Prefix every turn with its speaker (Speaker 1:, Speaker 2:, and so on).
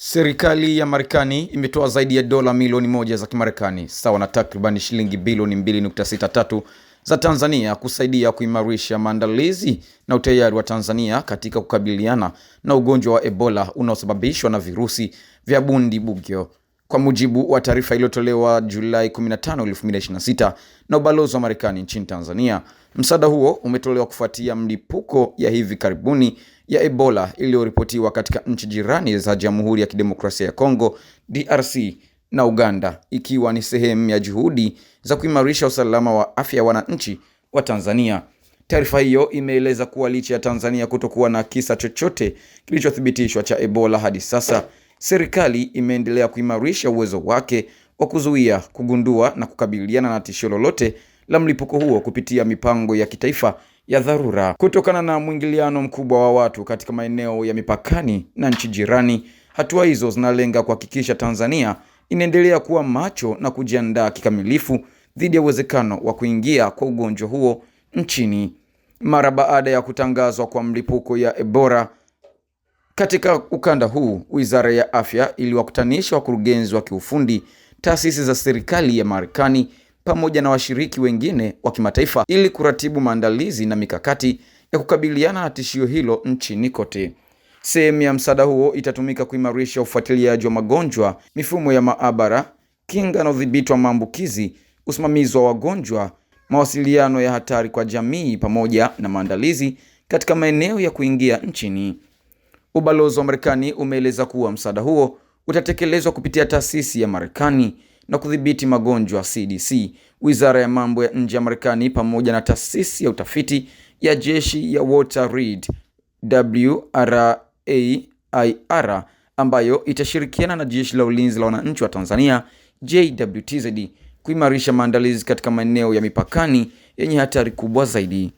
Speaker 1: Serikali ya Marekani imetoa zaidi ya dola milioni 1 za Kimarekani, sawa na takriban shilingi bilioni 2.63 za Tanzania kusaidia kuimarisha maandalizi na utayari wa Tanzania katika kukabiliana na ugonjwa wa Ebola unaosababishwa na virusi vya Bundibugyo. Kwa mujibu wa taarifa iliyotolewa Julai 15, 2026 na ubalozi wa Marekani nchini Tanzania, msaada huo umetolewa kufuatia mlipuko ya hivi karibuni ya Ebola iliyoripotiwa katika nchi jirani za Jamhuri ya Kidemokrasia ya Kongo DRC na Uganda, ikiwa ni sehemu ya juhudi za kuimarisha usalama wa afya ya wananchi wa Tanzania. Taarifa hiyo imeeleza kuwa licha ya Tanzania kutokuwa na kisa chochote kilichothibitishwa cha Ebola hadi sasa, serikali imeendelea kuimarisha uwezo wake wa kuzuia, kugundua na kukabiliana na tishio lolote la mlipuko huo kupitia mipango ya kitaifa ya dharura. Kutokana na mwingiliano mkubwa wa watu katika maeneo ya mipakani na nchi jirani, hatua hizo zinalenga kuhakikisha Tanzania inaendelea kuwa macho na kujiandaa kikamilifu dhidi ya uwezekano wa kuingia kwa ugonjwa huo nchini. Mara baada ya kutangazwa kwa mlipuko ya Ebola katika ukanda huu, Wizara ya Afya iliwakutanisha wakurugenzi wa kiufundi, taasisi za serikali ya Marekani pamoja na washiriki wengine wa kimataifa ili kuratibu maandalizi na mikakati ya kukabiliana na tishio hilo nchini kote. Sehemu ya msaada huo itatumika kuimarisha ufuatiliaji wa magonjwa, mifumo ya maabara, kinga na udhibiti wa maambukizi, usimamizi wa wagonjwa, mawasiliano ya hatari kwa jamii pamoja na maandalizi katika maeneo ya kuingia nchini. Ubalozi wa Marekani umeeleza kuwa msaada huo utatekelezwa kupitia taasisi ya Marekani na kudhibiti magonjwa CDC, Wizara ya Mambo ya Nje ya Marekani pamoja na taasisi ya utafiti ya jeshi ya Walter Reed WRAIR, ambayo itashirikiana na Jeshi la Ulinzi la Wananchi wa Tanzania JWTZ kuimarisha maandalizi katika maeneo ya mipakani yenye hatari kubwa zaidi.